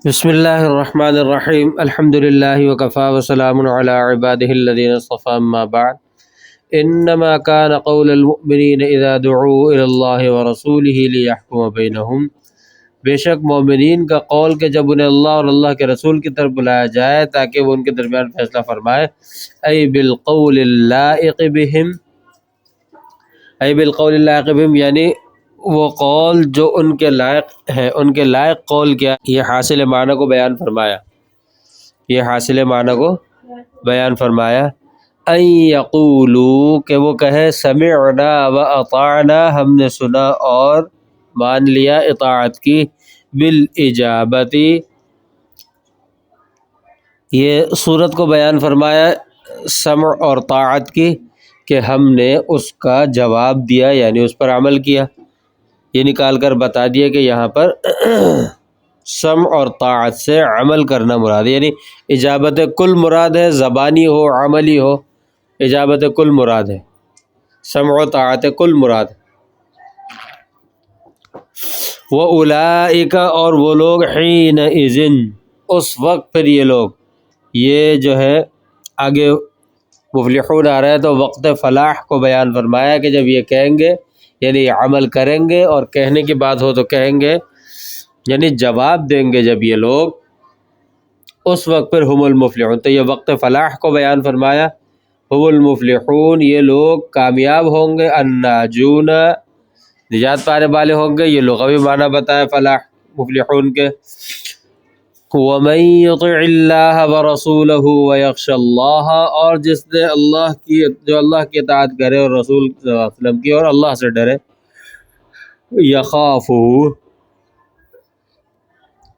بسم اللہ الرحمن الرحیم الحمد للہ وکفا وسلام علی عبادہ الذین اصطفى اما بعد انما كان قول المؤمنین اذا دعوا الی اللہ ورسولہ لیحکم بینہم، بے شک مومنین کا قول کہ جب انہیں اللہ اور اللہ کے رسول کی طرف بلایا جائے تاکہ وہ ان کے درمیان فیصلہ فرمائے، ای بالقول اللائق بہم، ای بالقول اللائق بہم یعنی وہ قول جو ان کے لائق ہے، ان کے لائق قول کیا، یہ حاصل معنی کو بیان فرمایا، یہ حاصل معنی کو بیان فرمایا ان یقولو کہ وہ کہے سمعنا و اطعنا، ہم نے سنا اور مان لیا، اطاعت کی، بالاجابتی، یہ صورت کو بیان فرمایا سمع اور طاعت کی کہ ہم نے اس کا جواب دیا یعنی اس پر عمل کیا۔ یہ نکال کر بتا دیا کہ یہاں پر سمع اور طاعت سے عمل کرنا مراد ہے، یعنی اجابت کل مراد ہے، زبانی ہو عملی ہو، اجابت کل مراد ہے، سمع و طاعت کل مراد ہے۔ وَأُولَئِكَ اور وہ لوگ حِينَئِذٍ اس وقت، پھر یہ لوگ، یہ جو ہے آگے مفلحون آ رہا ہے تو وقت فلاح کو بیان فرمایا کہ جب یہ کہیں گے یعنی عمل کریں گے، اور کہنے کی بات ہو تو کہیں گے یعنی جواب دیں گے جب یہ لوگ، اس وقت پھر ہم المفلحون، تو یہ وقت فلاح کو بیان فرمایا، ہم المفلحون یہ لوگ کامیاب ہوں گے، الناجون نجات پانے والے ہوں گے، یہ لغوی معنی بتایا فلاح مفلحون کے۔ وَمَن يُطِعِ اللَّهَ وَرَسُولَهُ وَيَخْشَ اللَّهَ اور جس نے اللہ کی، جو اللہ کی اطاعت کرے اور رسول صلی اللہ علیہ وسلم کی اور اللہ سے ڈرے، یخافہ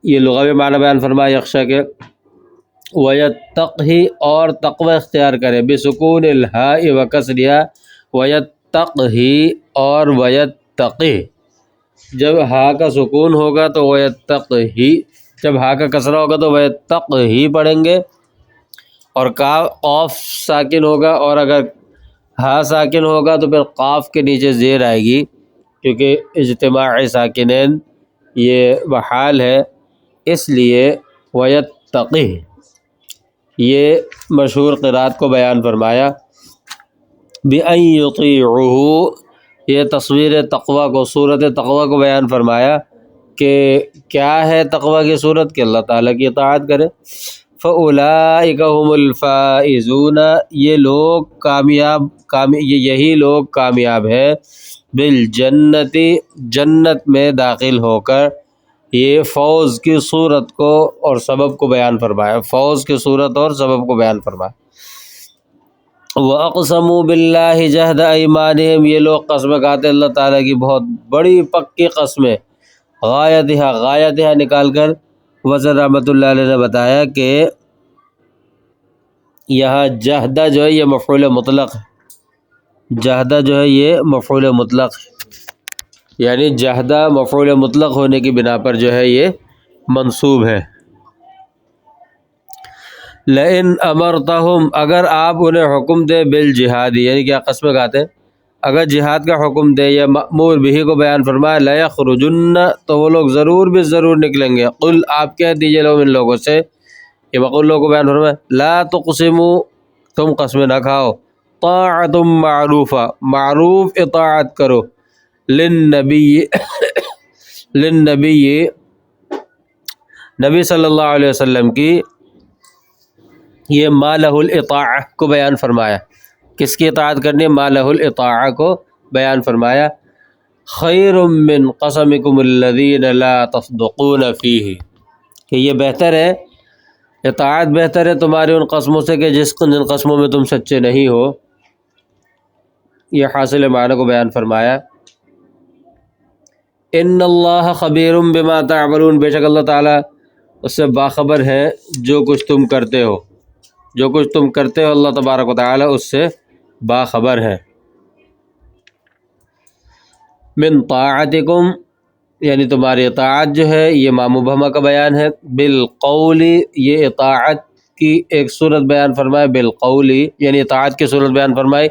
یہ لغوی معنی بیان فرمایا یخشا کے، وَيَتَّقْهِ اور تقوی اختیار کرے، بسکون الہاء وکسرها، وَيَتَّقْهِ اور وَيَتَّقِهِ جب ہا کا سکون ہوگا تو وَيَتَّقْهِ، جب ہا کا کسرہ ہوگا تو وَيَتَّقْهِ پڑھیں گے، اور قاف ساکن ہوگا، اور اگر ہا ساکن ہوگا تو پھر قاف کے نیچے زیر آئے گی، کیونکہ اجتماع ساکنین یہ محال ہے، اس لیے وَيَتَّقِهِ یہ مشہور قرات کو بیان فرمایا۔ بِأَن يُطِيعُهُ یہ تصویر تقوی کو، صورت تقوی کو بیان فرمایا کہ کیا ہے تقوی کی صورت، کہ اللہ تعالیٰ کی اطاعت کرے۔ فَأُولَئِكَ هُمُ الْفَائِزُونَ یہ لوگ کامیاب، یہی لوگ کامیاب ہے، بالجنتی جنت میں داخل ہو کر۔ یہ فوز کی صورت کو اور سبب کو بیان فرمایا، فوز کی صورت اور سبب کو بیان فرمایا۔ وَأَقْسَمُوا بِاللَّهِ جَهْدَ أَيْمَانِهِمْ یہ لوگ قسم کھاتے اللہ تعالیٰ کی بہت بڑی پکی قسمیں، غایتها نکال کر وزن رحمۃ اللہ علیہ نے بتایا کہ یہاں جہدہ جو ہے یہ مفعول مطلق ہے، جہدہ جو ہے یہ مفعول مطلق ہے، یعنی جہدہ مفعول مطلق ہونے کی بنا پر جو ہے یہ منصوب ہے۔ لئن امرتہم اگر آپ انہیں حکم دے بالجہاد یعنی کیا قسم کھاتے ہیں، اگر جہاد کا حکم دے یا مأمور بھی کو بیان فرمائے، لیخرجن تو وہ لوگ ضرور بھی ضرور نکلیں گے، قل آپ کہہ دیجئے لوگ ان لوگوں سے، یہ بقول لوگوں کو بیان فرمائے، لا تقسموا تم قسمیں نہ کھاؤ، طاعت معروفہ معروف اطاعت کرو، للنبی للنبی نبی صلی اللہ علیہ وسلم کی، یہ ما لہ الاطاعہ کو بیان فرمایا، کس کی اطاعت کرنی ہے، ما لہ الاطاعہ کو بیان فرمایا۔ خیر من قسمکم الذین لا تصدقون فیہ کہ یہ بہتر ہے، اطاعت بہتر ہے تمہاری ان قسموں سے کہ جن قسموں میں تم سچے نہیں ہو، یہ حاصل معنی کو بیان فرمایا۔ ان اللہ خبیر بما تعملون بے شک اللہ تعالیٰ اس سے باخبر ہے جو کچھ تم کرتے ہو، جو کچھ تم کرتے ہو اللہ تبارک و تعالیٰ اس سے باخبر ہے۔ من طاعتکم یعنی تمہاری اطاعت جو ہے یہ ما مبہمہ کا بیان ہے، بالقول یہ اطاعت کی ایک صورت بیان فرمائے، بالقول یعنی اطاعت کی صورت بیان فرمائی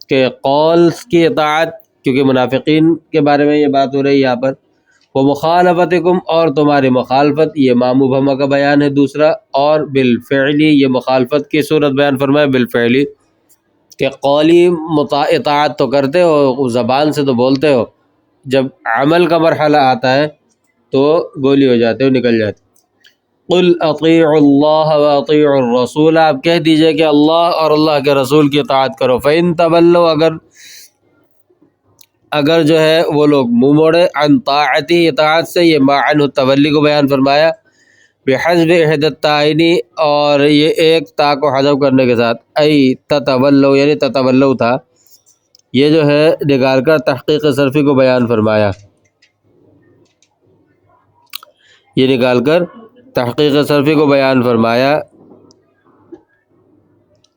کہ قول کی اطاعت، کیونکہ منافقین کے بارے میں یہ بات ہو رہی ہے یہاں پر، ومخالفتکم اور تمہاری مخالفت، یہ ما مبہمہ کا بیان ہے دوسرا، اور بالفعلی یہ مخالفت کی صورت بیان فرمائے بالفعلی کہ قولی اطاعت تو کرتے ہو، زبان سے تو بولتے ہو، جب عمل کا مرحلہ آتا ہے تو گولی ہو جاتے ہو، نکل جاتے. قل اطیعوا اللہ واطیعوا الرسول، آپ کہہ دیجئے کہ اللہ اور اللہ کے رسول کی اطاعت کرو. فإن تولوا، اگر جو ہے وہ لوگ منہ موڑے، عن طاعتی اطاعت سے، یہ ما عنہ التولی کو بیان فرمایا بحذف احد التائنی، اور یہ ایک تا کو حذف کرنے کے ساتھ، ای تتولو یعنی تتولو تھا، یہ جو ہے نکال کر تحقیق صرفی کو بیان فرمایا، یہ نکال کر تحقیق صرفی کو بیان فرمایا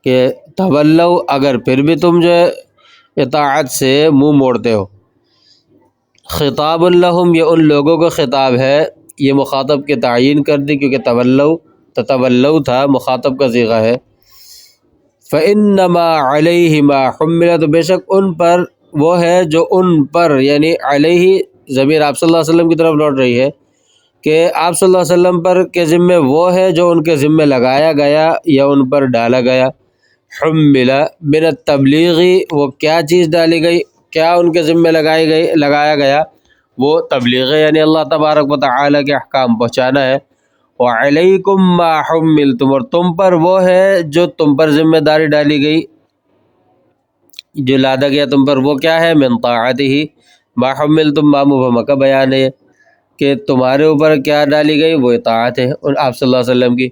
کہ تولو، اگر پھر بھی تم جو ہے اطاعت سے منہ موڑتے ہو. خطاب لہم، یہ ان لوگوں کا خطاب ہے، یہ مخاطب کے تعین کر دی کیونکہ تتولو تھا، مخاطب کا صیغہ ہے. فإنما علیہ ما حمل، تو بے شک ان پر وہ ہے جو ان پر، یعنی علیہ ضمیر آپ صلی اللہ علیہ وسلم کی طرف لوٹ رہی ہے کہ آپ صلی اللہ علیہ وسلم پر کے ذمے وہ ہے جو ان کے ذمے لگایا گیا یا ان پر ڈالا گیا. حمل من التبلیغی، وہ کیا چیز ڈالی گئی، کیا ان کے ذمے لگایا گیا، وہ تبلیغ ہے، یعنی اللہ تبارک و تعالی کے احکام پہنچانا ہے. وعلیکم ما حملتم، اور تم پر وہ ہے جو تم پر ذمہ داری ڈالی گئی، جو لادا گیا تم پر، وہ کیا ہے، من طاعتہ. ما حملتم ما مبہمہ کا بیان ہے کہ تمہارے اوپر کیا ڈالی گئی، وہ اطاعت ہے آپ صلی اللہ علیہ وسلم کی.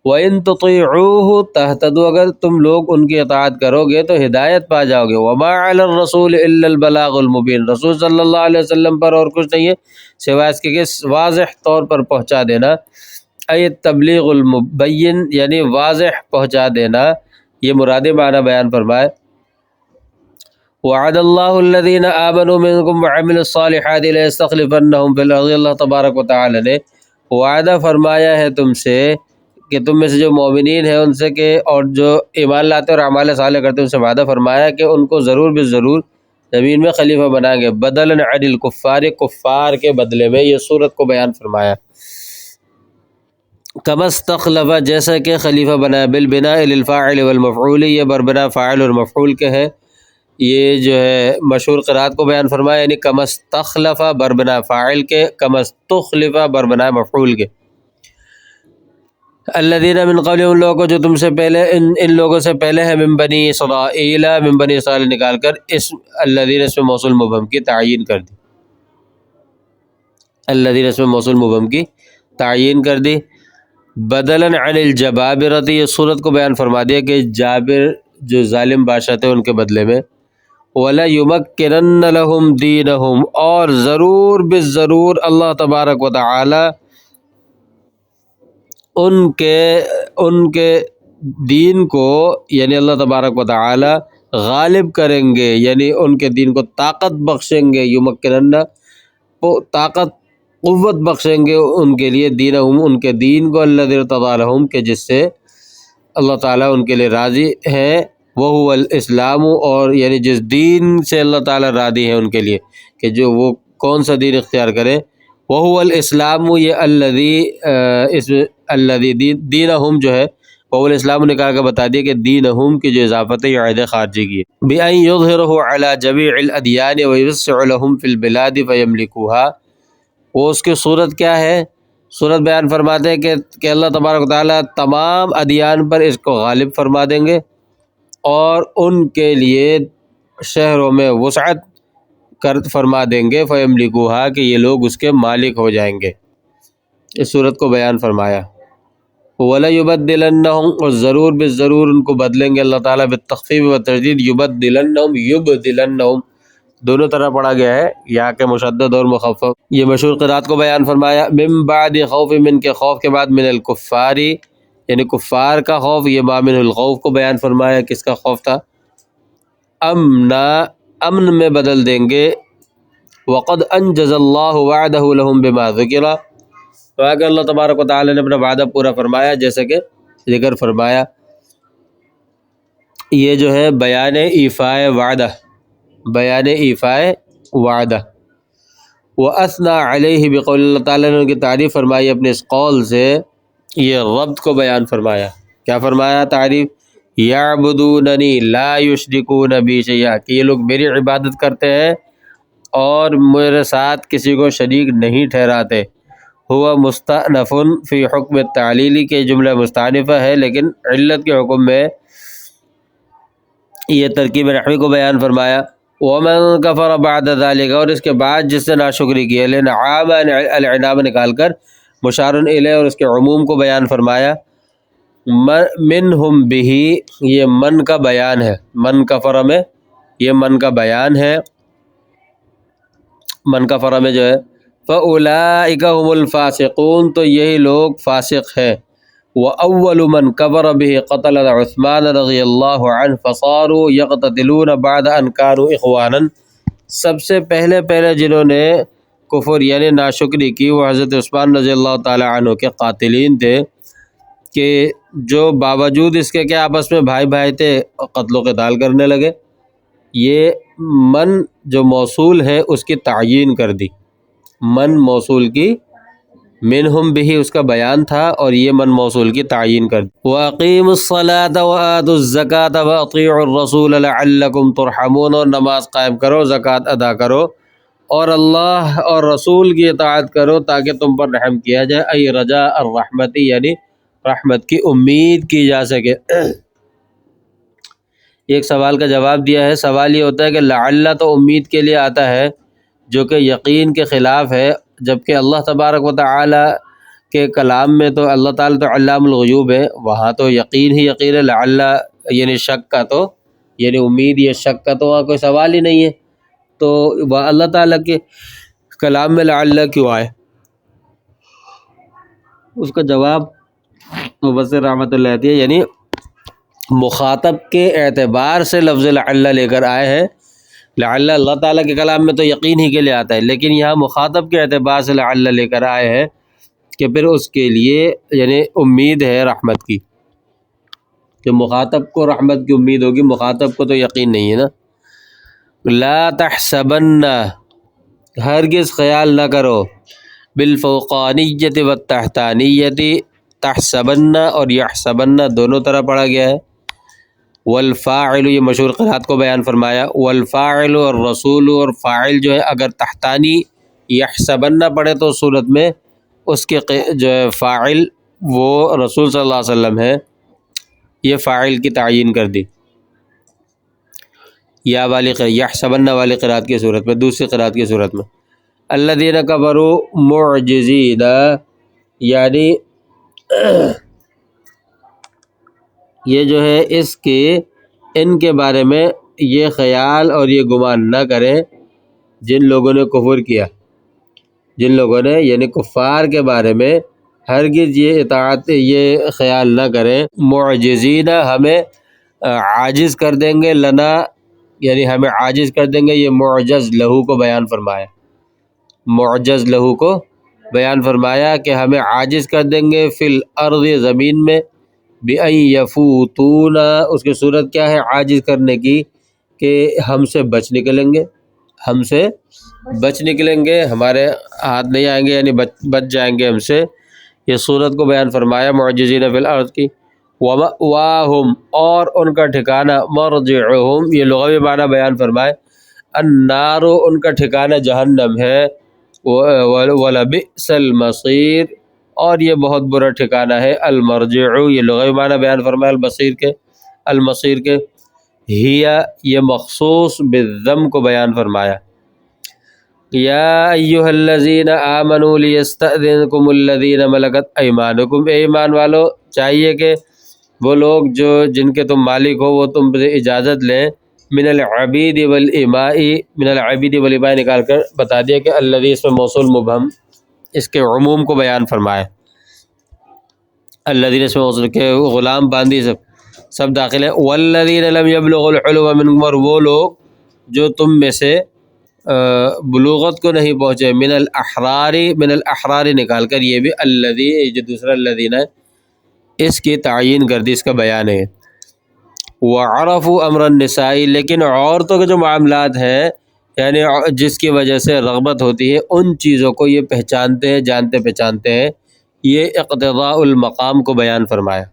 وَإِن تُطِيعُوهُ تَهْتَدُوا، اگر تم لوگ ان کی اطاعت کرو گے تو ہدایت پا جاؤ گے. وَمَا عَلَى الرَّسُولِ إِلَّا الْبَلَاغُ الْمُبِينُ، رسول صلی اللہ علیہ وسلم پر اور کچھ نہیں ہے سوائے اس کے کہ واضح طور پر پہنچا دینا، ای تبلیغ المبین یعنی واضح پہنچا دینا، یہ مراد معنی بیان فرمائے. وعد اللہ الذین آمنوا منکم وعملوا الصالحات لیستخلفنہم فی الارض، اللہ تبارک و تعالی نے وعدہ فرمایا ہے تم سے کہ تم میں سے جو مومنین ہیں ان سے کہ، اور جو ایمان لاتے اور اعمال صالح کرتے ہیں ان سے وعدہ فرمایا کہ ان کو ضرور بالضرور زمین میں خلیفہ بنائیں گے، بدلا عن الکفار، کفار کے بدلے میں، یہ صورت کو بیان فرمایا. کما استخلف، جیسا کہ خلیفہ بنایا، بالبناء للفاعل والمفعول، یہ بربنا فاعل اور مفعول کے ہے، یہ جو ہے مشہور قرات کو بیان فرمایا، یعنی کما استخلف بربنا فاعل کے، کما استخلف بربنا مفعول کے. الذین من قبل، ان لوگوں کو جو تم سے پہلے، ان لوگوں سے پہلے ہیں، من بنی اسرائیل، من بنی اسرائیل نکال کر اسم الذین اسم موصول مبہم کی تعیین کر دی، الذین اسم موصول مبہم کی تعیین کر دی. بدلا عن الجبابرۃ، یہ صورت کو بیان فرما دیا کہ جابر جو ظالم بادشاہ تھے ان کے بدلے میں. وَلَيُمَكِّنَنَّ لَهُمْ دِينَهُمْ، اور ضرور بالضرور اللہ تبارک و تعالی ان کے دین کو، یعنی اللہ تبارک و تعالی غالب کریں گے، یعنی ان کے دین کو طاقت بخشیں گے، یمکنن طاقت قوت بخشیں گے ان کے لیے، دینہم ان کے دین کو، الذی ارتضی لہم کہ جس سے اللہ تعالیٰ ان کے لیے راضی ہے، وہو الاسلام، اور یعنی جس دین سے اللہ تعالیٰ راضی ہے ان کے لیے کہ جو وہ کون سا دین اختیار کریں. وہو الاسلام، یہ الذی دینہم جو ہے وہو الاسلام نکال کر بتا دیا کہ دینہم کی جو اضافت ہے یہ عہد خارجی کی ہے. بأن یظہرہ علی جمیع الادیان ویوسع لہم فی البلاد فیملکوها، وہ اس کی صورت کیا ہے، صورت بیان فرماتے ہیں کہ اللہ تبارک و تعالیٰ تمام ادیان پر اس کو غالب فرما دیں گے اور ان کے لیے شہروں میں وسعت فرما دیں گے، فیملکوہا کہ یہ لوگ اس کے مالک ہو جائیں گے، اس صورت کو بیان فرمایا. وَلَيُبَدِّلَنَّهُمْ، اور ضرور بالضرور ان کو بدلیں گے اللہ تعالیٰ، بالتخفیف و تشدید، یبدلنہم یبدلنہم دونوں طرح پڑھا گیا ہے، یہاں کے مشدد اور مخفف، یہ مشہور قرات کو بیان فرمایا. من بعد خوف، من کے خوف کے بعد، من الکفاری یعنی کفار کا خوف، یہ ما من الخوف کو بیان فرمایا، کس کا خوف تھا، امن میں بدل دیں گے. وقد انجز اللہ وعدہ لہم بما ذکر، تو اگر اللہ تبارک و تعالی نے اپنا وعدہ پورا فرمایا جیسے کہ ذکر فرمایا. یہ جو ہے بیان ایفائے وعدہ، بیان ایفائے وعدہ. وَأَثْنَى عَلَيْهِ بِقَوْلِ، اللہ تعالیٰ نے ان کی تعریف فرمائی اپنے اس قول سے، یہ ربط کو بیان فرمایا. کیا فرمایا تعریف؟ یعبدوننی لا یشرکون بی شیئا، کہ یہ لوگ میری عبادت کرتے ہیں اور میرے ساتھ کسی کو شریک نہیں ٹھہراتے. ہوا مستأنف فی حکم التعلیل، کے جملہ مستأنفہ ہے لیکن علت کے حکم میں یہ ترکیب نحوی کو بیان فرمایا. ومن کفر بعد ذلک، اور اس کے بعد جس نے ناشکری کی، الانعام الانعام نکال کر مشار الیہ اور اس کے عموم کو بیان فرمایا. منہم بہ، یہ من کا بیان ہے، من کفر میں یہ من کا بیان ہے، من کفر میں جو ہے فاولئک هم الفاسقون، تو یہی لوگ فاسق ہیں. وَأَوَّلُ مَنْ كَفَرَ بِهِ قَتَلَ عثمان رضی اللہ عنہ فصاروا يقتتلون بعد أن كانوا إخوانا، سب سے پہلے جنہوں نے کفر یعنی ناشکری کی وہ حضرت عثمان رضی اللہ تعالی عنہ کے قاتلین تھے، کہ جو باوجود اس کے کہ آپس میں بھائی تھے قتل و قتال کرنے لگے. یہ من جو موصول ہے اس کی تعیین کر دی، من موصول کی منہم بھی اس کا بیان تھا اور یہ من موصول کی تعیین کر دی. وَأَقِيمُوا الصَّلَاةَ وَآتُوا الزَّكَاةَ وَأَطِيعُوا الرَّسُولَ لَعَلَّكُمْ تُرْحَمُونَ، اور نماز قائم کرو، زکوٰۃ ادا کرو اور اللہ اور رسول کی اطاعت کرو تاکہ تم پر رحم کیا جائے. ای رجاء الرحمت، یعنی رحمت کی امید کی جا سکے. ایک سوال کا جواب دیا ہے. سوال یہ ہوتا ہے کہ لعل تو امید کے لیے آتا ہے جو کہ یقین کے خلاف ہے، جبکہ اللہ تبارک و تعالی کے کلام میں تو اللہ تعالیٰ تو علام الغیوب ہے، وہاں تو یقین ہی یقین ہے. لعل یعنی شک کا، تو یعنی امید یا شک کا تو وہاں کوئی سوال ہی نہیں ہے، تو وہ اللہ تعالیٰ کے کلام میں لعل کیوں آئے؟ اس کا جواب مفسر رحمۃ اللہ علیہ، یعنی مخاطب کے اعتبار سے لفظ لعل لے کر آئے ہیں. لعل اللہ تعالیٰ کے کلام میں تو یقین ہی کے لیے آتا ہے، لیکن یہاں مخاطب کے اعتبار سے لعل لے کر آئے ہیں کہ پھر اس کے لیے یعنی امید ہے رحمت کی، کہ مخاطب کو رحمت کی امید ہوگی، مخاطب کو تو یقین نہیں ہے نا. لا تحسبن، ہرگز خیال نہ کرو، بالفوقانیت والتحتانیت، تحسبن اور یحسبن دونوں طرح پڑھا گیا ہے. والفاعل، یہ مشہور قرات کو بیان فرمایا. والفاعل اور رسول، اور فاعل جو ہے اگر تحتانی یحسبن پڑھے تو صورت میں اس کے جو ہے فاعل وہ رسول صلی اللہ علیہ وسلم ہے، یہ فاعل کی تعیین کر دی یا والی یحسبن والی قرات کی صورت میں. دوسری قرات کی صورت میں الذین کفروا معجزین، یعنی یہ جو ہے اس کے ان کے بارے میں یہ خیال اور یہ گمان نہ کریں جن لوگوں نے کفر کیا، جن لوگوں نے یعنی کفار کے بارے میں ہرگز یہ اطاعت یہ خیال نہ کریں. معجزین، ہمیں عاجز کر دیں گے، لنا یعنی ہمیں عاجز کر دیں گے. یہ معجز لہو کو بیان فرمایا، معجز لہو کو بیان فرمایا کہ ہمیں عاجز کر دیں گے فی الارض، زمین میں. بِأَن یفوتون، اس کی صورت کیا ہے عاجز کرنے کی؟ کہ ہم سے بچ نکلیں گے، ہم سے بچ نکلیں گے، ہمارے ہاتھ نہیں آئیں گے، یعنی بچ جائیں گے ہم سے. یہ صورت کو بیان فرمایا معجزین فی الارض کی. وَمَأْوَاهُمْ، اور ان کا ٹھکانہ، مرجعہم یہ لغوی معنی بیان فرمائے. النار، ان کا ٹھکانہ جہنم ہے. وَلَبِئْسَ الْمَصِيرُ، اور یہ بہت برا ٹھکانہ ہے. المرجع یہ لغوی معنی بیان فرمایا المصیر کے. ہی یہ مخصوص بالذم کو بیان فرمایا. یا ایھا الذین آمنوا لیستأذنکم الذین ملکت ایمانکم، اے ایمان والو چاہیے کہ وہ لوگ جو جن کے تم مالک ہو وہ تم سے اجازت لیں. من العبید والاماء، من العبید والاماء نکال کر بتا دیا کہ الذی اس میں موصول مبہم اس کے عموم کو بیان فرمائے. الذین اس میں موصول کے غلام باندی سب داخل ہیں. والذین لم یبلغوا الحلم منکم، اور وہ لوگ جو تم میں سے بلوغت کو نہیں پہنچے. من الاحرار نکال کر یہ بھی الذی جو دوسرا الذین ہے اس کی تعیین کر دی، اس کا بیان ہے. وعرفوا امر النساء، لیکن عورتوں کے جو معاملات ہیں یعنی جس کی وجہ سے رغبت ہوتی ہے ان چیزوں کو یہ پہچانتے ہیں، جانتے پہچانتے ہیں۔ یہ اقتضاء المقام کو بیان فرمایا،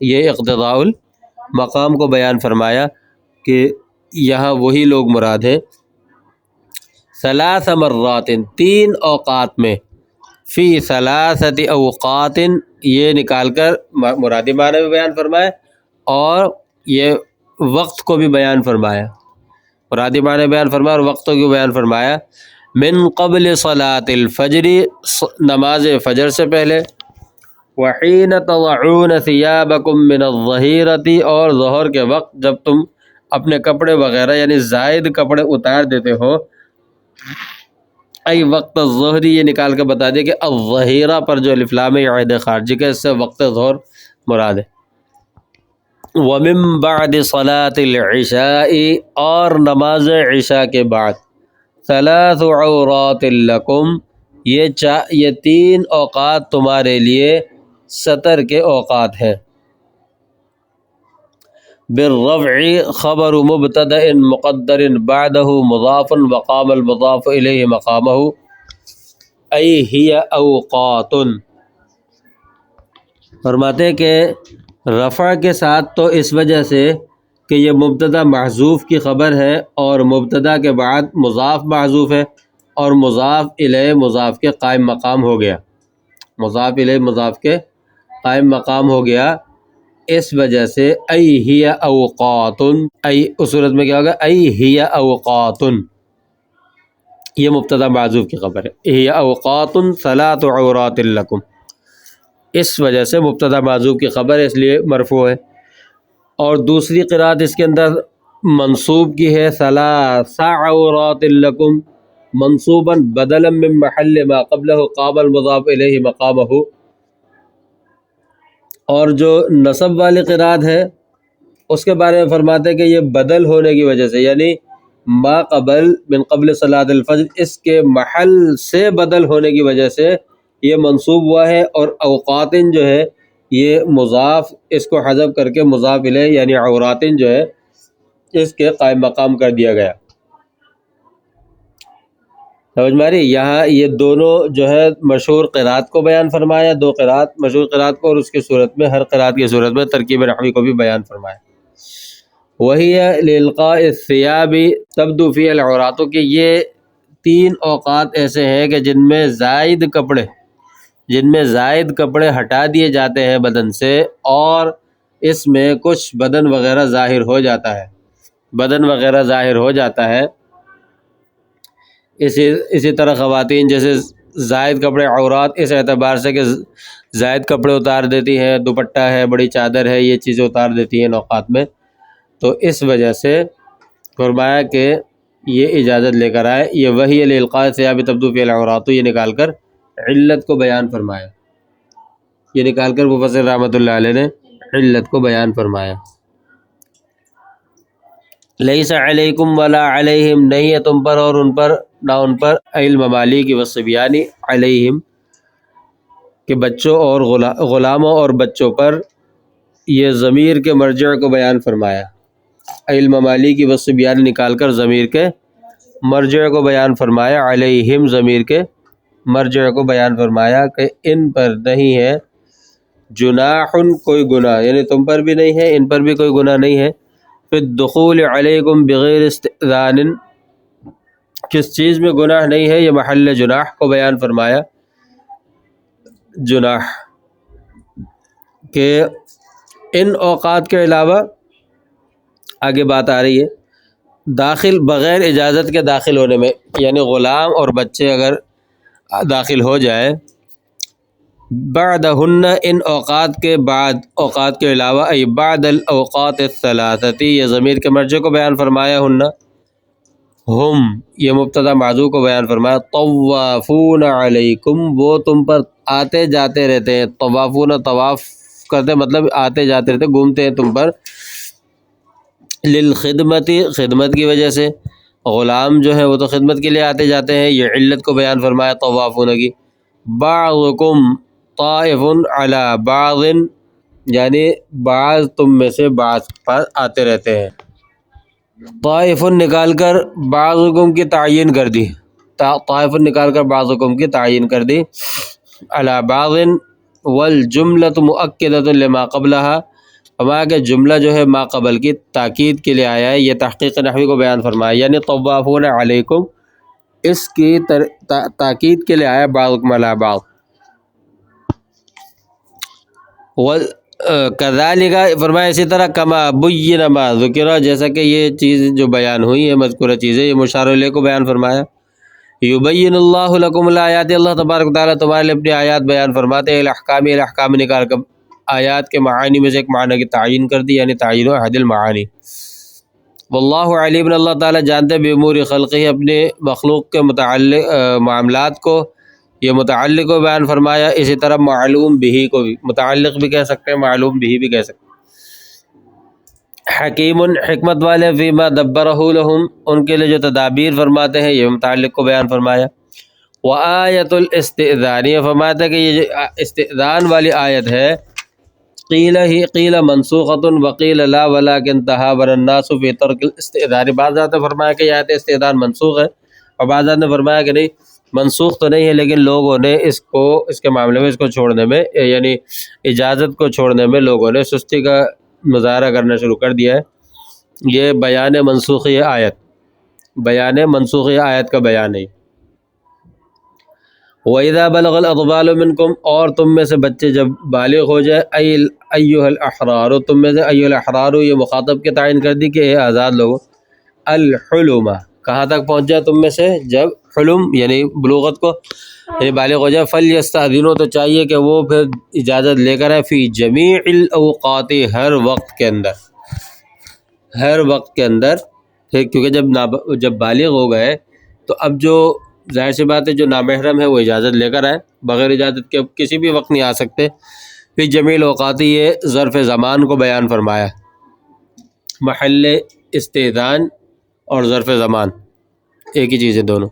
یہ اقتضاء المقام کو بیان فرمایا کہ یہاں وہی لوگ مراد ہیں۔ ثلاث مرات، 3 اوقات میں، فی ثلاثت اوقات، یہ نکال کر مرادی معنی بھی بیان فرمایا اور یہ وقت کو بھی بیان فرمایا، مرادی معنی بیان فرمایا اور وقتوں کو بیان فرمایا۔ من قبل صلاۃ الفجر، نماز فجر سے پہلے، وحین تضعون ثیابکم من الظہیرۃ، اور ظہر کے وقت جب تم اپنے کپڑے وغیرہ یعنی زائد کپڑے اتار دیتے ہو۔ ای وقت الظہر، یہ نکال کے بتا دیا کہ الظہیرہ پر جو الف لام ہے عائد خارجی کا، اس سے وقت ظہر مراد ہے۔ ومن بعد صلاۃ العشاء، اور نماز عشاء کے بعد، ثلاث عورات لکم، یہ 3 اوقات تمہارے لیے ستر کے اوقات ہیں۔ بالرفع خبر مبتدأ مقدر بعدہ مضاف وقام المضاف الیہ مقامہ، ای ہی اوقات۔ فرماتے ہیں کہ رفع کے ساتھ تو اس وجہ سے کہ یہ مبتدا محذوف کی خبر ہے اور مبتدا کے بعد مضاف محذوف ہے اور مضاف الیہ مضاف کے قائم مقام ہو گیا، مضاف الیہ مضاف کے قائم مقام ہو گیا، اس وجہ سے ای ہی اوقات، ای اس صورت میں کیا ہوگا، ای ہی اوقات، یہ مبتدا محذوف کی خبر ہے، ہی اوقات ثلاث عورات لکم، اس وجہ سے مبتدا محذوف کی خبر ہے، اس لیے مرفوع ہے۔ اور دوسری قرات اس کے اندر منصوب کی ہے، ثلاث عورات لکم، منصوبا بدلا من محل ما قبلہ قام المضاف الیہ مقامہ۔ اور جو نصب والی قرات ہے اس کے بارے میں فرماتے ہیں کہ یہ بدل ہونے کی وجہ سے، یعنی ما قبل من قبل صلاۃ الفجر، اس کے محل سے بدل ہونے کی وجہ سے یہ منصوب ہوا ہے، اور اوقاتن جو ہے یہ مضاف، اس کو حذف کر کے مضاف الیہ یعنی عوراتن جو ہے اس کے قائم مقام کر دیا گیا۔ سمجھ میں آ رہی؟ یہاں یہ دونوں جو ہے مشہور قرات کو بیان فرمایا، 2 قرات مشہور قرات کو، اور اس کی صورت میں ہر قرات کی صورت میں ترکیب نحوی کو بھی بیان فرمایا۔ وہی للقاء الثیاب تبدو فی العورات، کہ یہ 3 اوقات ایسے ہیں کہ جن میں زائد کپڑے ہٹا دیے جاتے ہیں بدن سے، اور اس میں کچھ بدن وغیرہ ظاہر ہو جاتا ہے، اسی طرح خواتین جیسے زائد کپڑے عورات اس اعتبار سے کہ زائد کپڑے اتار دیتی ہیں، دوپٹہ ہے، بڑی چادر ہے، یہ چیزیں اتار دیتی ہیں اوقات میں، تو اس وجہ سے فرمایا کہ یہ اجازت لے کر آئے۔ یہ وہی للقاء الثیاب تبدو فی العورات، یہ نکال کر علت کو بیان فرمایا، یہ نکال کر مفسر رحمۃ اللہ علیہ نے علت کو بیان فرمایا۔ لیس علیکم ولا علیہم، نہیں ہے تم پر اور نہ ان پر، الممالک والصبیان علیہم، کہ بچوں اور غلاموں اور بچوں پر، یہ ضمیر کے مرجع کو بیان فرمایا، الممالک والصبیان نکال کر ضمیر کے مرجع کو بیان فرمایا، علیہم ضمیر کے مرجع کو بیان فرمایا کہ ان پر نہیں ہے جناح، کوئی گناہ، یعنی تم پر بھی نہیں ہے، ان پر بھی کوئی گناہ نہیں ہے، فی الدخول علیکم بغیر استئذان، کس چیز میں گناہ نہیں ہے، یہ محل جناح کو بیان فرمایا، جناح کہ ان اوقات کے علاوہ آگے بات آ رہی ہے داخل بغیر اجازت کے داخل ہونے میں، یعنی غلام اور بچے اگر داخل ہو جائے، بعدہن، ان اوقات کے بعد، اوقات کے علاوہ، ای بعد الاوقات الثلاثۃ، یہ ضمیر کے مرجع کو بیان فرمایا، ہن ہم، یہ مبتدا معذوف کو بیان فرمایا، طوافون علیکم، وہ تم پر آتے جاتے رہتے ہیں، طوافون طواف کرتے مطلب آتے جاتے رہتے، گھومتے ہیں تم پر، للخدمت، خدمت کی وجہ سے، غلام جو ہے وہ تو خدمت کے لیے آتے جاتے ہیں، یہ علت کو بیان فرمایا طوافون کی۔ بعضکم طائف علی بعض، یعنی بعض تم میں سے بعض پر آتے رہتے ہیں، طائف نکال کر بعض حکم کی تعین کر دی، طائف نکال کر بعض حکم کی تعین کر دی، علی بعض والجملۃ مؤکدۃ لما قبلها، فرمایا کہ جملہ جو ہے ما قبل کی تاکید کے لیے آیا ہے، یہ تحقیق نحوی کو بیان فرمایا، یعنی طوافون علیکم اس کی تاکید کے لیے آیا بعضکم علی بعض۔ کذالک فرمایا اسی طرح کما بین ما ذکر، جیسا کہ یہ چیز جو بیان ہوئی ہے مذکورہ چیزیں، یہ مشار الیہ کو بیان فرمایا۔ یبین اللہ لکم الآیات، اللہ تبارک و تعالیٰ تمہارے لیے اپنی آیات بیان فرماتے ہیں، الاحکام الاحکام نکال کر آیات کے معانی میں سے ایک معنی کی تعین کر دی، یعنی تعین احد المعانی۔ واللہ علیم، اللہ تعالیٰ جانتے بامور خلقہ، اپنے مخلوق کے متعلق معاملات کو، یہ متعلق کو بیان فرمایا، اسی طرح معلوم بھی کو بھی، متعلق بھی کہہ سکتے ہیں، معلوم بھی کہہ سکتے ہیں۔ حکیم حکمت والے، فیما دبرہ لہم ان کے لیے جو تدابیر فرماتے ہیں، یہ متعلق کو بیان فرمایا۔ وآیت الاستئذان، یہ فرماتا ہے کہ یہ جو استئذان والی آیت ہے، قیل منسوخۃ وقیل لا ولکن تہاون الناس فی ترک الاستئذان، بعض نے فرمایا کہ یہ آیت استئذان منسوخ ہے، اور بعض نے فرمایا کہ نہیں منسوخ تو نہیں ہے، لیکن لوگوں نے اس کے معاملے میں اس کو چھوڑنے میں، یعنی اجازت کو چھوڑنے میں لوگوں نے سستی کا مظاہرہ کرنا شروع کر دیا ہے۔ یہ بیان منسوخی آیت، بیان منسوخی آیت کا بیان ہے۔ وَإِذَا بَلَغَ الْأَطْفَالُ مِنْكُمْ، اور تم میں سے بچے جب بالغ ہو جائے، ایھا الاحرار، تم میں سے ایھا الاحرار، یہ مخاطب کے تعین کر دی کہ اے آزاد لوگوں، الحلم، کہاں تک پہنچ جائے تم میں سے جب حلم یعنی بلوغت کو، یعنی بالغ ہو جائے، فلیستأذنوا، تو چاہیے کہ وہ پھر اجازت لے کر آئے، فی جمیع الاوقات، ہر وقت کے اندر، ہر وقت کے اندر، کیونکہ جب بالغ ہو گئے تو اب جو ظاہر سی بات ہے جو نامحرم ہے وہ اجازت لے کر آئے، بغیر اجازت کے اب کسی بھی وقت نہیں آ سکتے۔ فی جمیع الاوقات، یہ ظرف زمان کو بیان فرمایا، محل استئذان اور ظرف زمان ایک ہی چیز ہے دونوں۔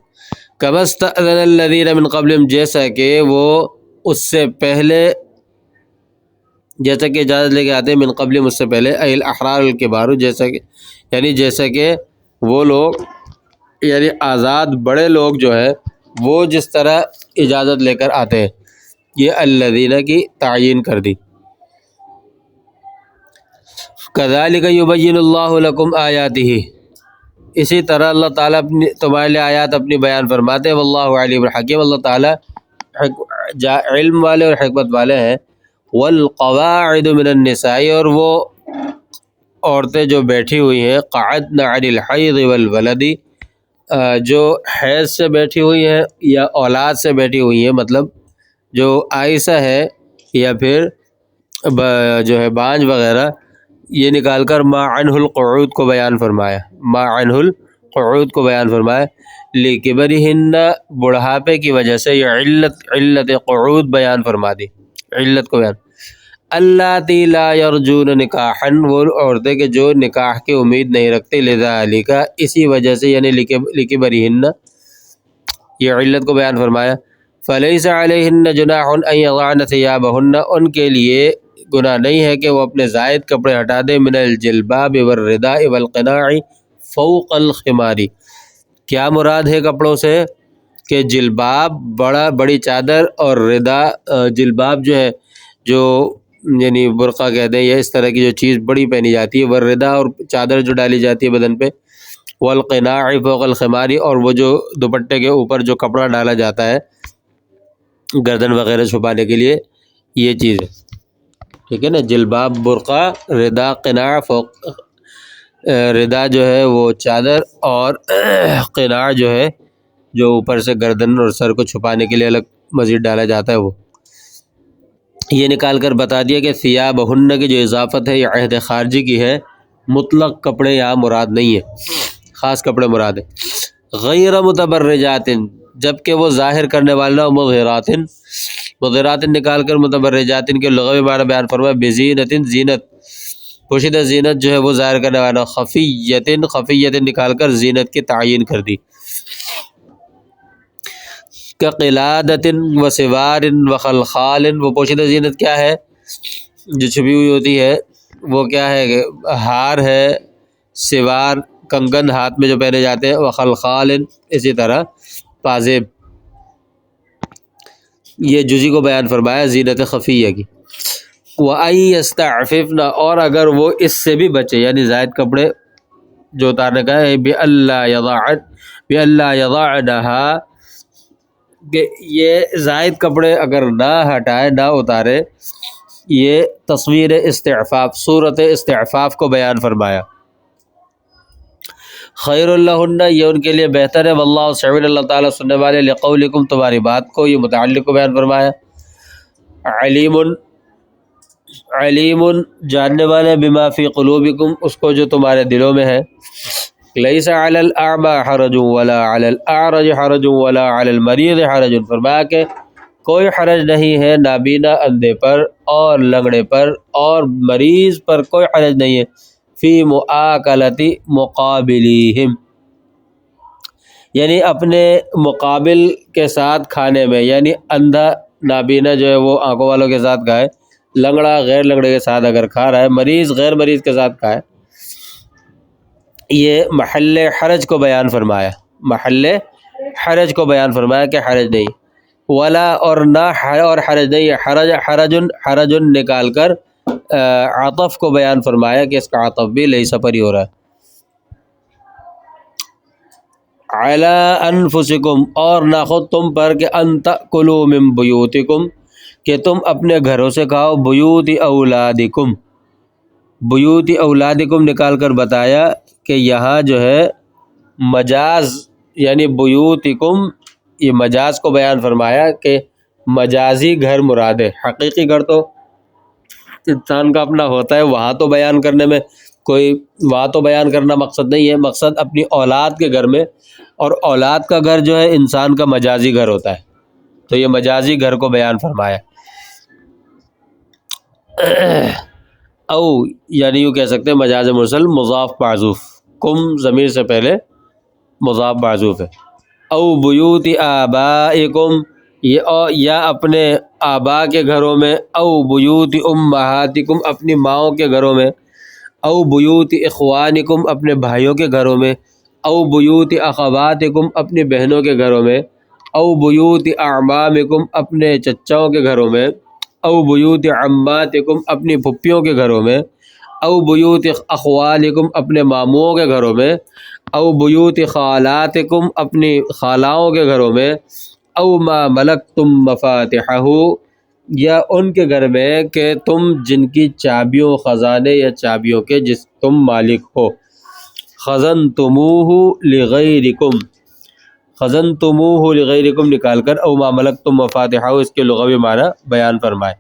کما استأذن الذین من قبلہم، جیسا کہ وہ اس سے پہلے، جیسا کہ اجازت لے کے آتے ہیں، من قبلہم اس سے پہلے، ای الاحرار الکبار، جیسا کہ وہ لوگ یعنی آزاد بڑے لوگ جو ہے وہ جس طرح اجازت لے کر آتے ہیں، یہ الذین کی تعین کر دی۔ کذالک یبین اللہ لکم آیاتہ، اسی طرح اللہ تعالیٰ تمہارے لیے آیات اپنی بیان فرماتے ہیں، واللہ علیم الحکیم، اللہ تعالیٰ علم والے اور حکمت والے ہیں۔ والقواعد من النساء، اور وہ عورتیں جو بیٹھی ہوئی ہیں، قعدن عن الحیض والولد، جو حیض سے بیٹھی ہوئی ہیں یا اولاد سے بیٹھی ہوئی ہیں، مطلب جو عائشہ ہے یا پھر جو ہے بانج وغیرہ، یہ نکال کر ما عنہ القعود کو بیان فرمایا، ما عنہ القعود کو بیان فرمایا، لکبرہن، بڑھاپے کی وجہ سے، یہ علت قعود بیان فرما دی، علت کو بیان۔ اللاتی لا یرجون نکاحا، وہ عورتیں کہ جو نکاح کی امید نہیں رکھتے، لذالک، اسی وجہ سے، یعنی لکبرہن، یہ علت کو بیان فرمایا۔ فلیس علیہن جناح ان یضعن ثیابہن، ان کے لیے گناہ نہیں ہے کہ وہ اپنے زائد کپڑے ہٹا دیں، من الجلباب والرداء والقناع فوق الخمار، کیا مراد ہے کپڑوں سے؟ کہ جلباب، بڑی چادر، اور ردا، جلباب جو ہے جو یعنی برقع کہتے ہیں، یا اس طرح کی جو چیز بڑی پہنی جاتی ہے، والردا، اور چادر جو ڈالی جاتی ہے بدن پہ، والقناع فوق الخمار، اور وہ جو دوپٹے کے اوپر جو کپڑا ڈالا جاتا ہے گردن وغیرہ چھپانے کے لیے، یہ چیز ہے، ٹھیک ہے نا، جلباب، برقع، ردا، قناع، فوق، ردا جو ہے وہ چادر، اور قناع جو ہے جو اوپر سے گردن اور سر کو چھپانے کے لیے الگ مزید ڈالا جاتا ہے، وہ یہ نکال کر بتا دیا کہ ثیابہن کی جو اضافت ہے یہ عہد خارجی کی ہے، مطلق کپڑے یہاں مراد نہیں ہے، خاص کپڑے مراد ہے۔ غیر متبرجات، جبکہ وہ ظاہر کرنے والا، مظہرات، مظہرات نکال کر متبرجات کے لغوی معنی بیان فرمایا، بزینت، زینت، پوشیدہ زینت جو ہے وہ ظاہر کرنے والا، خفیت، خفیت نکال کر زینت کی تعین کر دی، قلادت و سوار و خلخال، وہ پوشیدہ زینت کیا ہے جو چھپی ہوئی ہوتی ہے، وہ کیا ہے کہ ہار ہے، سوار کنگن ہاتھ میں جو پہنے جاتے ہیں، وخلخال اسی طرح پازیب، یہ جزی کو بیان فرمایا زینت خفیہ کی۔ وَأَن يَسْتَعْفِفْنَ، اور اگر وہ اس سے بھی بچے، یعنی زائد کپڑے جو اتارنے کا ہے، بِأَلَّا يَضَعْنَهَا، کہ یہ زائد کپڑے اگر نہ ہٹائے، نہ اتارے، یہ تصویر استعفاف، صورت استعفاف کو بیان فرمایا۔ خیر لہن، یہ ان کے لیے بہتر ہے، واللہ سميع، اللہ تعالیٰ سننے والے، لقولکم، تمہاری بات کو، یہ متعلق کو بیان فرمایا۔ علیم، علیم جاننے والے، بما فی قلوبکم، اس کو جو تمہارے دلوں میں ہے۔ لیس علی الاعمى حرج ولا علی الاعرج حرج ولا علی المریض حرج، فرمایا کہ کوئی حرج نہیں ہے نابینا اندھے پر اور لنگڑے پر اور مریض پر کوئی حرج نہیں ہے، فی مؤاکلۃ مقابلیہم، یعنی اپنے مقابل کے ساتھ کھانے میں، یعنی اندھا نابینا جو ہے وہ آنکھوں والوں کے ساتھ کھائے، لنگڑا غیر لنگڑے کے ساتھ اگر کھا رہا ہے، مریض غیر مریض کے ساتھ کھائے، یہ محل حرج کو بیان فرمایا، محل حرج کو بیان فرمایا کہ حرج نہیں، ولا، اور نہ، اور حرج نہیں ہے، حرج نکال کر عطف کو بیان فرمایا کہ اس کا عطف بھی لیس پر ہی ہو رہا ہے۔ علی انفسکم، اور نہ خود تم پر، کہ ان تأکلوا من بیوتکم، کہ تم اپنے گھروں سے کھاؤ، بیوت اولادکم، بیوت اولادکم نکال کر بتایا کہ یہاں جو ہے مجاز، یعنی بیوتکم، یہ مجاز کو بیان فرمایا کہ مجازی گھر مراد ہے، حقیقی گھر تو انسان کا اپنا ہوتا ہے، وہاں تو بیان کرنے میں کوئی، وہاں تو بیان کرنا مقصد نہیں ہے، مقصد اپنی اولاد کے گھر میں، اور اولاد کا گھر جو ہے انسان کا مجازی گھر ہوتا ہے، تو یہ مجازی گھر کو بیان فرمایا۔ او، یعنی یوں کہہ سکتے ہیں مجاز مرسل مضاف معذوف، کم ضمیر سے پہلے مضاف معذوف ہے۔ او بیوت آبائکم، یا اپنے آبا کے گھروں میں، او بیوت امہاتکم، اپنی ماؤں کے گھروں میں، او بیوت اخوانکم، اپنے بھائیوں کے گھروں میں، او بیوت اخواتکم، اپنی بہنوں کے گھروں میں، او بیوت اعمامکم، اپنے چچاؤں کے گھروں میں، او بیوت عماتکم، اپنی پھپھیوں کے گھروں میں، او بیوت اخوالکم، اپنے ماموں کے گھروں میں، او بیوت خالاتکم، اپنی خالاؤں کے گھروں میں، او ما ملکتم مفاتحہ، یا ان کے گھر میں کہ تم جن کی چابیوں، خزانے یا چابیوں کے جس تم مالک ہو۔ خزنتموہ لغیرکم، خزنتموہ لغیرکم نکال کر او ما ملکتم مفاتحہ، اس کے لغوی معنی بیان فرمائے۔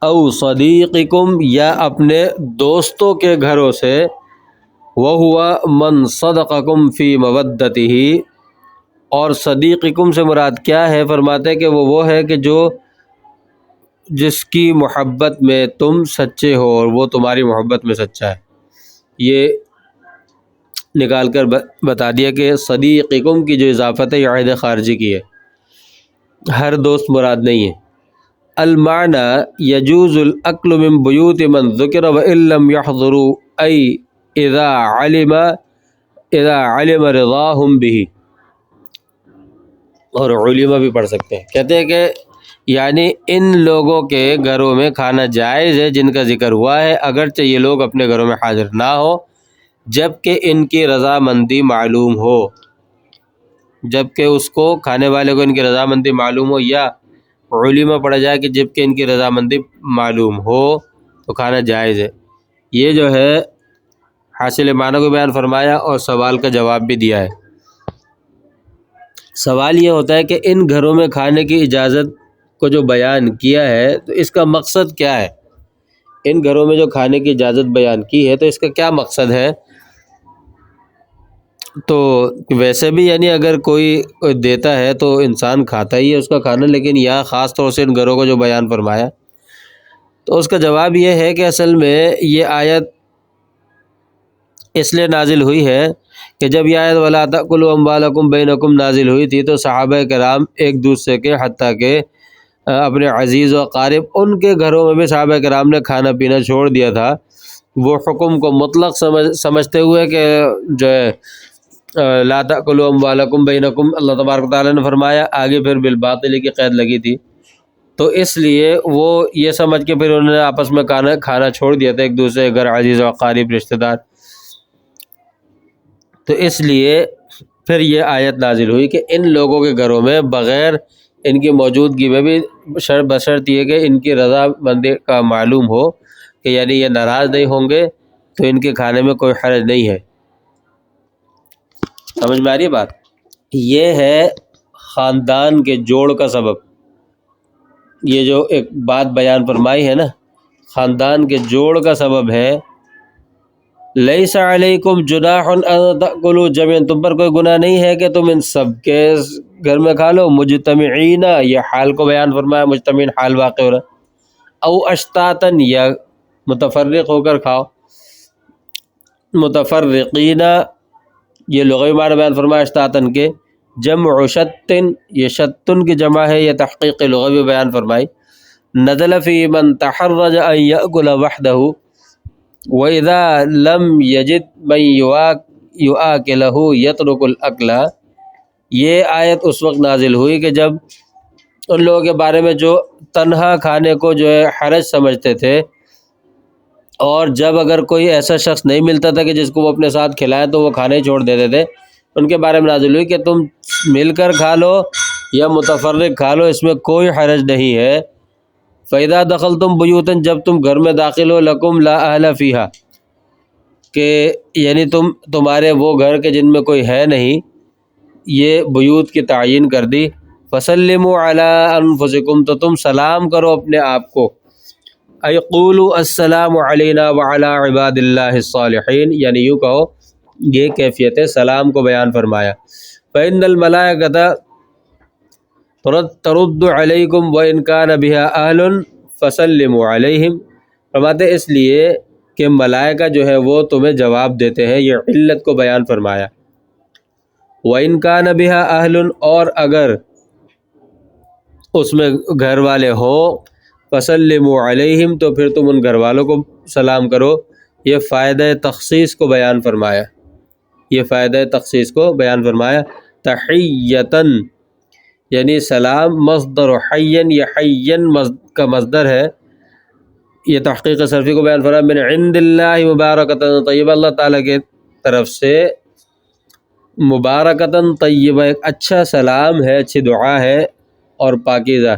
او صدیقکم، یا اپنے دوستوں کے گھروں سے، وَهُوَ مَنْ صَدَقَكُمْ فِي مَوَدَّتِهِ، اور صدیقکم سے مراد کیا ہے؟ فرماتے ہیں کہ وہ ہے کہ جو جس کی محبت میں تم سچے ہو اور وہ تمہاری محبت میں سچا ہے، یہ نکال کر بتا دیا کہ صدیقکم کی جو اضافت ہے یہ عہد خارجی کی ہے، ہر دوست مراد نہیں ہے۔ المعنی یجوز الاکل من بیوت من ذکر وان لم يحضروا، ای اذا علم رضاہم بہ، اور علماء بھی پڑھ سکتے ہیں، کہتے ہیں کہ یعنی ان لوگوں کے گھروں میں کھانا جائز ہے جن کا ذکر ہوا ہے، اگرچہ یہ لوگ اپنے گھروں میں حاضر نہ ہو، جبکہ ان کی رضامندی معلوم ہو، جبکہ اس کو کھانے والے کو ان کی رضامندی معلوم ہو، یا علماء پڑھا جائے کہ جبکہ ان کی رضامندی معلوم ہو تو کھانا جائز ہے۔ یہ جو ہے حاصل معنی کو بیان فرمایا اور سوال کا جواب بھی دیا ہے۔ سوال یہ ہوتا ہے کہ ان گھروں میں کھانے کی اجازت کو جو بیان کیا ہے تو اس کا مقصد کیا ہے؟ ان گھروں میں جو کھانے کی اجازت بیان کی ہے تو اس کا کیا مقصد ہے؟ تو ویسے بھی یعنی اگر کوئی دیتا ہے تو انسان کھاتا ہی ہے اس کا کھانا، لیکن یہاں خاص طور سے ان گھروں کو جو بیان فرمایا تو اس کا جواب یہ ہے کہ اصل میں یہ آیت اس لیے نازل ہوئی ہے کہ جب یہ آیت وَلَا تَأْكُلُوا أَمْوَالَكُمْ بَيْنَكُمْ نازل ہوئی تھی تو صحابہ کرام ایک دوسرے کے، حتیٰ کہ اپنے عزیز و اقارب ان کے گھروں میں بھی صحابہ کرام نے کھانا پینا چھوڑ دیا تھا، وہ حکم کو مطلق سمجھتے ہوئے کہ جو ہے لا تأکلوا اموالکم بینکم، اللہ تبارک و تعالیٰ نے فرمایا، آگے پھر بالباطل کی قید لگی تھی، تو اس لیے وہ یہ سمجھ کے پھر انہوں نے آپس میں کھانا چھوڑ دیا تھا ایک دوسرے کے گھر، عزیز و قریب رشتہ دار. تو اس لیے پھر یہ آیت نازل ہوئی کہ ان لوگوں کے گھروں میں بغیر ان کی موجودگی میں بھی بشرط یہ کہ ان کی رضا مندی کا معلوم ہو کہ یعنی یہ ناراض نہیں ہوں گے، تو ان کے کھانے میں کوئی حرج نہیں ہے. سمجھ میں آ رہی ہے بات؟ یہ ہے خاندان کے جوڑ کا سبب. یہ جو ایک بات بیان فرمائی ہے نا، خاندان کے جوڑ کا سبب ہے لیس علیکم جناح ان تأکلوا جميعا، تم پر کوئی گناہ نہیں ہے کہ تم ان سب کے گھر میں کھا لو، مجتمعین، یہ حال کو بیان فرمایا، مجتمعین حال واقع ہو رہا، او اشتاتن، یا متفرق ہو کر کھاؤ، متفرقین یہ لغوی معنی بیان فرمایا اشتاتن کے، جمع شتن، یہ شتن کی جمع ہے، یہ تحقیق لغوی بیان فرمائی. نزل فی من تحرج ان یأکل وحدہ وَإِذَا لَمْ يَجِدْ مَنْ يُؤَاكِلَهُ يَتْرُكُ الْأَكْلَ، یہ آیت اس وقت نازل ہوئی کہ جب ان لوگوں کے بارے میں جو تنہا کھانے کو جو ہے حرج سمجھتے تھے، اور جب اگر کوئی ایسا شخص نہیں ملتا تھا کہ جس کو وہ اپنے ساتھ کھلائے تو وہ کھانے چھوڑ دیتے تھے، ان کے بارے میں نازل ہوئی کہ تم مل کر کھا لو یا متفرق کھا لو، اس میں کوئی حرج نہیں ہے. فَإِذَا دَخَلْتُمْ بُيُوتًا، جب تم گھر میں داخل ہو، لَكُمْ لَا أَهْلَ فِيهَا، کہ یعنی تمہارے وہ گھر کے جن میں کوئی ہے نہیں، یہ بیوت کی تعین کر دی. فَسَلِّمُوا عَلَىٰ أَنفُسِكُمْ، تو تم سلام کرو اپنے آپ کو، اَيْ قُولُوا السَّلَامُ عَلَيْنَا وَعَلَىٰ عِبَادِ اللَّهِ الصَّالِحِينَ، یعنی یوں کہو، یہ کیفیت سلام کو بیان فرمایا. فَإِنَّ الْمَلَائِكَةَ ترد علیکم وَإِنْ كَانَ بِهَا أَهْلٌ فَسَلِّمُوا عَلَيْهِمْ، فرماتے اس لیے کہ ملائکہ جو ہے وہ تمہیں جواب دیتے ہیں، یہ علت کو بیان فرمایا. وَإِنْ كَانَ بِهَا أَهْلٌ، اور اگر اس میں گھر والے ہو، فَسَلِّمُوا عَلَيْهِمْ، تو پھر تم ان گھر والوں کو سلام کرو. یہ فائدہ تخصیص کو بیان فرمایا، یہ فائدہ تخصیص کو بیان فرمایا. تحیتاً، یعنی سلام مصدر حین، یہ حین کا مصدر ہے، یہ تحقیق صرفی کو بیان فرمایا. من عند اللہ مبارکۃ طیبہ، اللہ تعالیٰ کے طرف سے مبارکۃ طیبہ، ایک اچھا سلام ہے، اچھی دعا ہے اور پاکیزہ.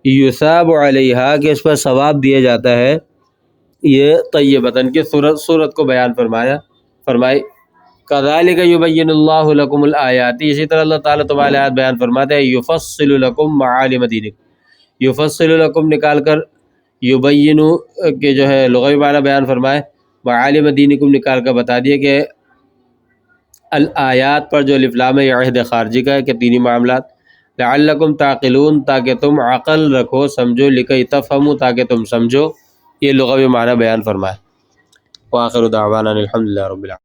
یثاب علیہا، کہ اس پر ثواب دیا جاتا ہے، یہ طیبتاً کی صورت کو بیان فرمائی. کذالک یبین اللہ لکم الآیات، اسی طرح اللہ تعالیٰ تمہارے آیات بیان فرماتے ہیں. یفصل لکم معالم دینکم، یفصل لکم نکال کر یبین کہ جو ہے لغوی معنی بیان فرمائے، معالم دینکم نکال کر بتا دیے کہ الآیات پر جو الف لام ہے یہ عہد خارجی کا ہے کہ دینی معاملات. لعلکم تعقلون، تاکہ تم عقل رکھو، سمجھو، لکی تفہموا، تاکہ تم سمجھو، یہ لغوی معنی بیان فرمائے. وآخر دعوانا الحمدللہ رب العالمین.